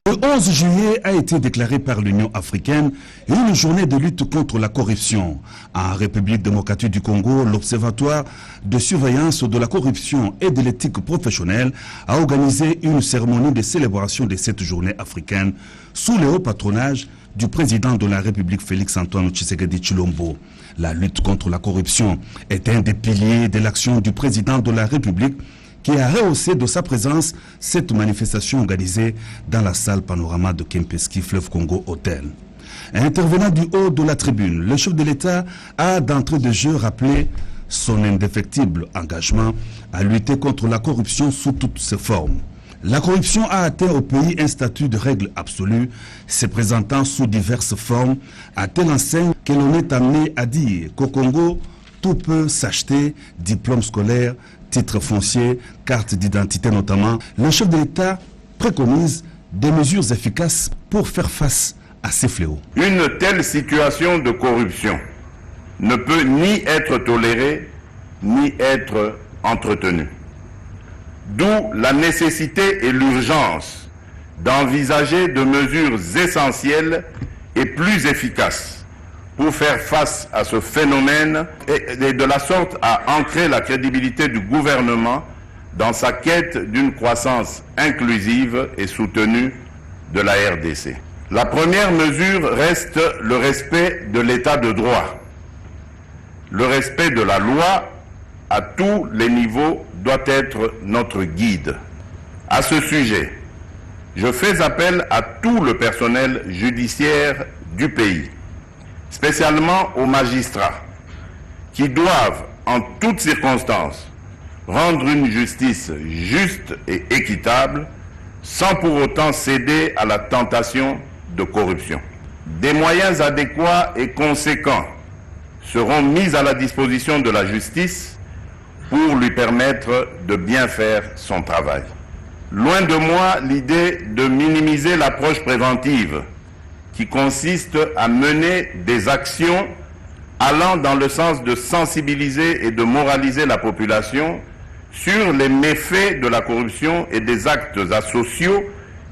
Le 11 juillet a été déclaré par l'Union africaine une journée de lutte contre la corruption. En République démocratique du Congo, l'Observatoire de surveillance de la corruption et de l'éthique professionnelle a organisé une cérémonie de célébration de cette journée africaine sous le haut patronage du président de la République Félix-Antoine Tshisekedi Tshilombo. La lutte contre la corruption est un des piliers de l'action du président de la République qui a rehaussé de sa présence cette manifestation organisée dans la salle Panorama de Kempinski Fleuve Congo Hotel. Intervenant du haut de la tribune, le chef de l'État a d'entrée de jeu rappelé son indéfectible engagement à lutter contre la corruption sous toutes ses formes. La corruption a atteint au pays un statut de règle absolue, se présentant sous diverses formes, à telle enseigne que l'on est amené à dire qu'au Congo, tout peut s'acheter, diplôme scolaire, titre foncier, carte d'identité notamment. Le chef de l'État préconise des mesures efficaces pour faire face à ces fléaux. Une telle situation de corruption ne peut ni être tolérée, ni être entretenue. D'où la nécessité et l'urgence d'envisager de mesures essentielles et plus efficaces pour faire face à ce phénomène et de la sorte à ancrer la crédibilité du gouvernement dans sa quête d'une croissance inclusive et soutenue de la RDC. La première mesure reste le respect de l'état de droit. Le respect de la loi à tous les niveaux doit être notre guide. À ce sujet, je fais appel à tout le personnel judiciaire du pays, spécialement aux magistrats, qui doivent, en toutes circonstances, rendre une justice juste et équitable, sans pour autant céder à la tentation de corruption. Des moyens adéquats et conséquents seront mis à la disposition de la justice pour lui permettre de bien faire son travail. Loin de moi l'idée de minimiser l'approche préventive qui consiste à mener des actions allant dans le sens de sensibiliser et de moraliser la population sur les méfaits de la corruption et des actes asociaux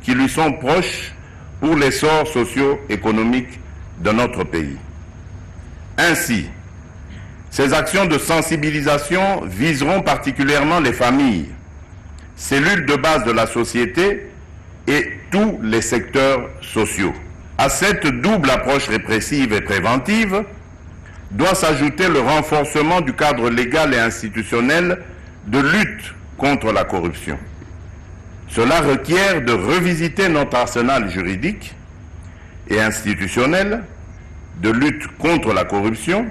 qui lui sont proches pour l'essor socio-économique de notre pays. Ainsi, ces actions de sensibilisation viseront particulièrement les familles, cellules de base de la société et tous les secteurs sociaux. À cette double approche répressive et préventive doit s'ajouter le renforcement du cadre légal et institutionnel de lutte contre la corruption. Cela requiert de revisiter notre arsenal juridique et institutionnel de lutte contre la corruption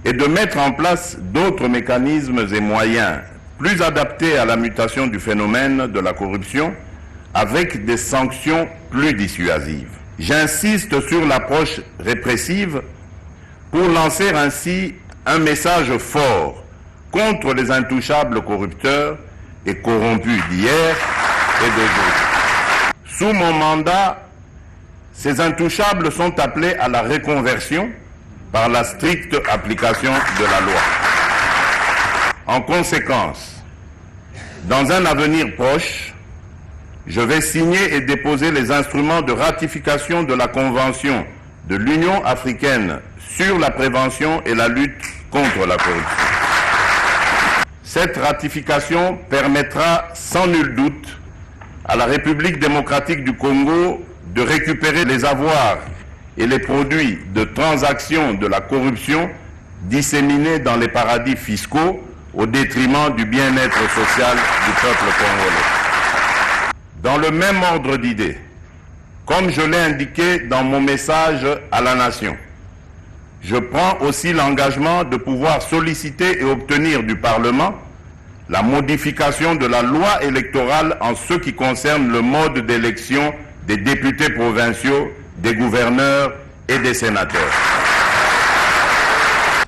et de mettre en place d'autres mécanismes et moyens plus adaptés à la mutation du phénomène de la corruption avec des sanctions plus dissuasives. J'insiste sur l'approche répressive pour lancer ainsi un message fort contre les intouchables corrupteurs et corrompus d'hier et d'aujourd'hui. Sous mon mandat, ces intouchables sont appelés à la reconversion par la stricte application de la loi. En conséquence, dans un avenir proche, je vais signer et déposer les instruments de ratification de la Convention de l'Union africaine sur la prévention et la lutte contre la corruption. Cette ratification permettra sans nul doute à la République démocratique du Congo de récupérer les avoirs et les produits de transactions de la corruption disséminés dans les paradis fiscaux au détriment du bien-être social du peuple congolais. Dans le même ordre d'idées, comme je l'ai indiqué dans mon message à la nation, je prends aussi l'engagement de pouvoir solliciter et obtenir du Parlement la modification de la loi électorale en ce qui concerne le mode d'élection des députés provinciaux, des gouverneurs et des sénateurs.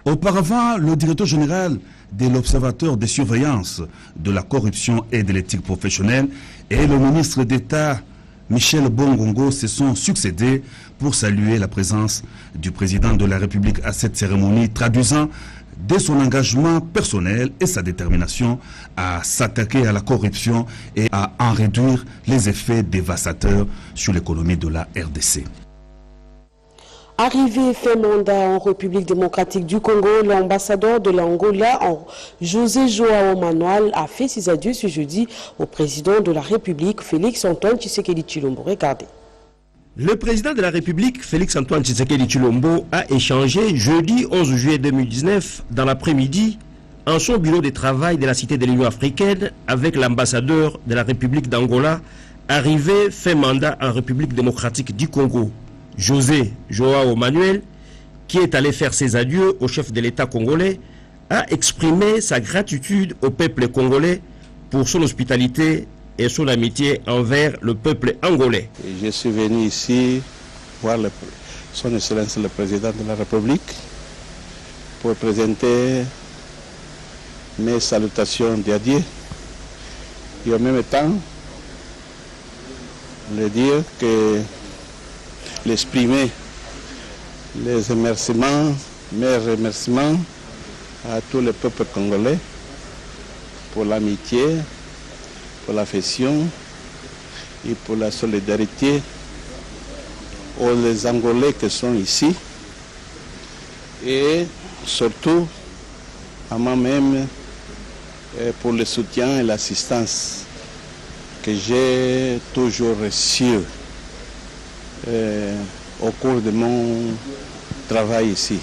Auparavant, le directeur général de l'Observatoire de surveillance de la corruption et de l'éthique professionnelle et le ministre d'État Michel Bongongo se sont succédés pour saluer la présence du président de la République à cette cérémonie, traduisant de son engagement personnel et sa détermination à s'attaquer à la corruption et à en réduire les effets dévastateurs sur l'économie de la RDC. Arrivé fait mandat en République démocratique du Congo, l'ambassadeur de l'Angola, José Joao Manuel, a fait ses adieux ce jeudi au président de la République, Félix Antoine Tshisekedi Tshilombo. Regardez. Le président de la République, Félix-Antoine Tshisekedi Tshilombo, a échangé jeudi 11 juillet 2019, dans l'après-midi, en son bureau de travail de la Cité de l'Union africaine, avec l'ambassadeur de la République d'Angola, arrivé fait mandat en République démocratique du Congo, José Joao Manuel, qui est allé faire ses adieux au chef de l'État congolais, a exprimé sa gratitude au peuple congolais pour son hospitalité et son amitié envers le peuple angolais. Je suis venu ici voir son Excellence le Président de la République pour présenter mes salutations d'adieu et en même temps le dire que l'exprimer les remerciements, mes remerciements à tout le peuple congolais pour l'amitié, pour l'affection et pour la solidarité aux les Angolais qui sont ici et surtout à moi-même pour le soutien et l'assistance que j'ai toujours reçu au cours de mon travail ici.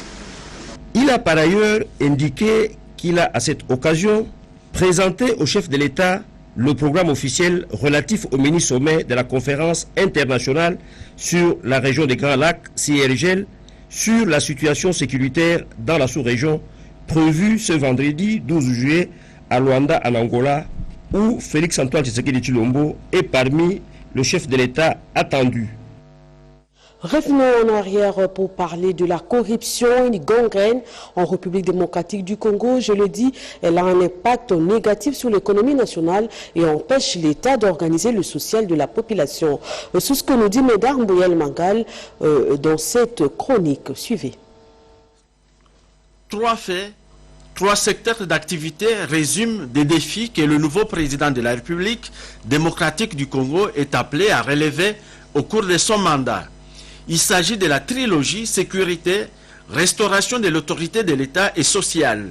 Il a par ailleurs indiqué qu'il a à cette occasion présenté au chef de l'État le programme officiel relatif au mini-sommet de la conférence internationale sur la région des Grands Lacs, CIRGL, sur la situation sécuritaire dans la sous-région, prévu ce vendredi 12 juillet à Luanda, en Angola, où Félix-Antoine Tshisekedi Tshilombo est parmi le chef de l'État attendu. Revenons en arrière pour parler de la corruption, une gangrène en République démocratique du Congo. Je le dis, elle a un impact négatif sur l'économie nationale et empêche l'État d'organiser le social de la population. C'est ce que nous dit Médard Mbouyel Mangal dans cette chronique. Suivez. 3 faits, 3 secteurs d'activité résument des défis que le nouveau président de la République démocratique du Congo est appelé à relever au cours de son mandat. Il s'agit de la trilogie sécurité, restauration de l'autorité de l'État et sociale.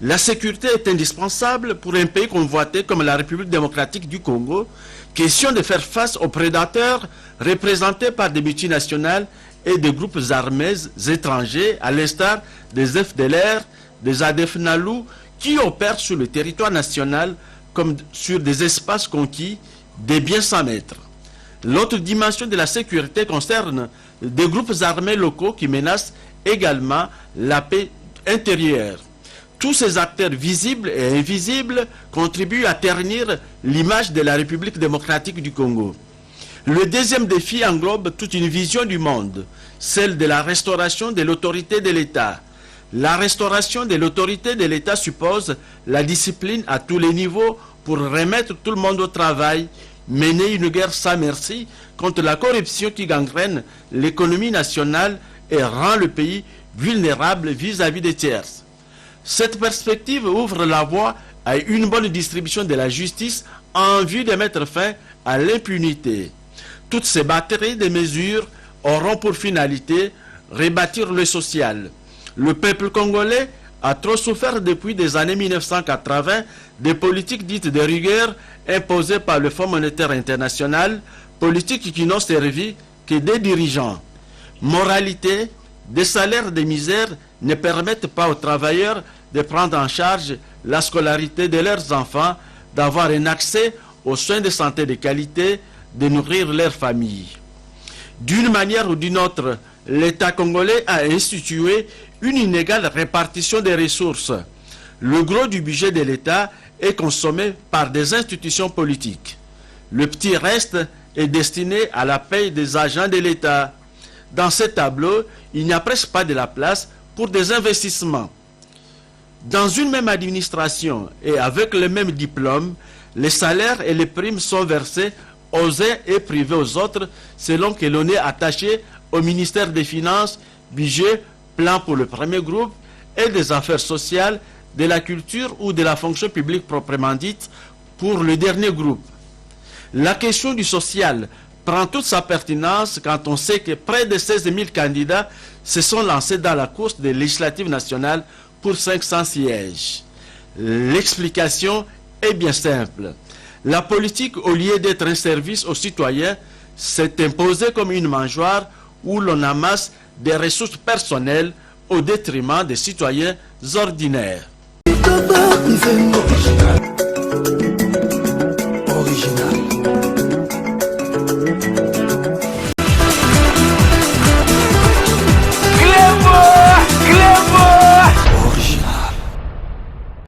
La sécurité est indispensable pour un pays convoité comme la République démocratique du Congo. Question de faire face aux prédateurs représentés par des multinationales et des groupes armés étrangers, à l'instar des FDLR, des ADF NALU, qui opèrent sur le territoire national comme sur des espaces conquis, des biens sans maître. L'autre dimension de la sécurité concerne des groupes armés locaux qui menacent également la paix intérieure. Tous ces acteurs visibles et invisibles contribuent à ternir l'image de la République démocratique du Congo. Le deuxième défi englobe toute une vision du monde, celle de la restauration de l'autorité de l'État. La restauration de l'autorité de l'État suppose la discipline à tous les niveaux pour remettre tout le monde au travail, mener une guerre sans merci contre la corruption qui gangrène l'économie nationale et rend le pays vulnérable vis-à-vis des tiers. Cette perspective ouvre la voie à une bonne distribution de la justice en vue de mettre fin à l'impunité. Toutes ces batteries de mesures auront pour finalité rebâtir le social. Le peuple congolais a trop souffert depuis des années 1980 des politiques dites de rigueur imposées par le Fonds monétaire international, politiques qui n'ont servi que des dirigeants. Moralité, des salaires de misère ne permettent pas aux travailleurs de prendre en charge la scolarité de leurs enfants, d'avoir un accès aux soins de santé de qualité, de nourrir leurs familles. D'une manière ou d'une autre, l'État congolais a institué une inégale répartition des ressources. Le gros du budget de l'État est consommé par des institutions politiques. Le petit reste est destiné à la paie des agents de l'État. Dans ce tableau, il n'y a presque pas de la place pour des investissements. Dans une même administration et avec le même diplôme, les salaires et les primes sont versés aux uns et privés aux autres, selon que l'on est attaché au ministère des Finances, budget, plan pour le premier groupe, et des affaires sociales, de la culture ou de la fonction publique proprement dite pour le dernier groupe. La question du social prend toute sa pertinence quand on sait que près de 16 000 candidats se sont lancés dans la course des législatives nationales pour 500 sièges. L'explication est bien simple. La politique, au lieu d'être un service aux citoyens, s'est imposée comme une mangeoire où l'on amasse des ressources personnelles au détriment des citoyens ordinaires.